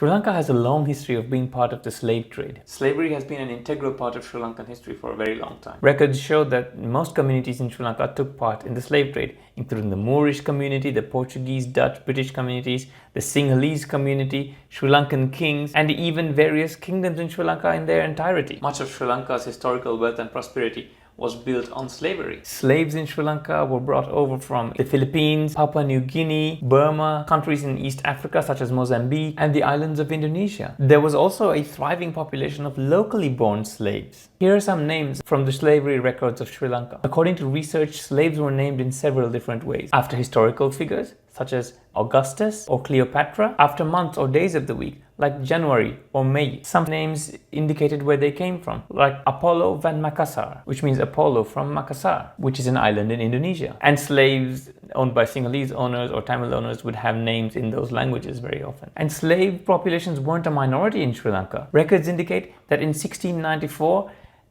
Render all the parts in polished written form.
Sri Lanka has a long history of being part of the slave trade. Slavery has been an integral part of Sri Lankan history for a very long time. Records show that most communities in Sri Lanka took part in the slave trade, including the Moorish community, the Portuguese, Dutch, British communities, the Sinhalese community, Sri Lankan kings, and even various kingdoms in Sri Lanka in their entirety. Much of Sri Lanka's historical wealth and prosperity was built on slavery. Slaves in Sri Lanka were brought over from the Philippines, Papua New Guinea, Burma, countries in East Africa such as Mozambique, and the islands of Indonesia. There was also a thriving population of locally born slaves. Here are some names from the slavery records of Sri Lanka. According to research, slaves were named in several different ways. After historical figures such as Augustus or Cleopatra, after months or days of the week like January or May. Some names indicated where they came from, like Apollo van Makassar, which means Apollo from Makassar, which is an island in Indonesia. And slaves owned by Sinhalese owners or Tamil owners would have names in those languages very often. And slave populations weren't a minority in Sri Lanka. Records indicate that in 1694,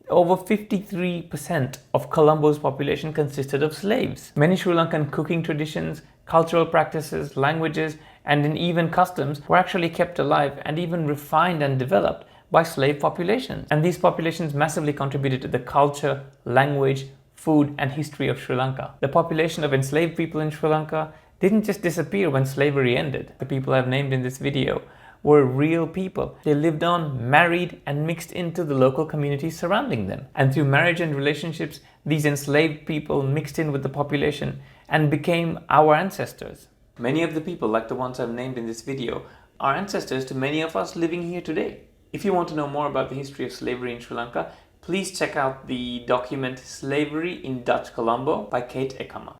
over 53% of Colombo's population consisted of slaves. Many Sri Lankan cooking traditions, cultural practices, languages, and even customs were actually kept alive and even refined and developed by slave populations. And these populations massively contributed to the culture, language, food, and history of Sri Lanka. The population of enslaved people in Sri Lanka didn't just disappear when slavery ended. The people I've named in this video were real people. They lived on, married, and mixed into the local communities surrounding them. And through marriage and relationships, these enslaved people mixed in with the population and became our ancestors. Many of the people, like the ones I've named in this video, are ancestors to many of us living here today. If you want to know more about the history of slavery in Sri Lanka, please check out the document Slavery in Dutch Colombo by Kate Ekama.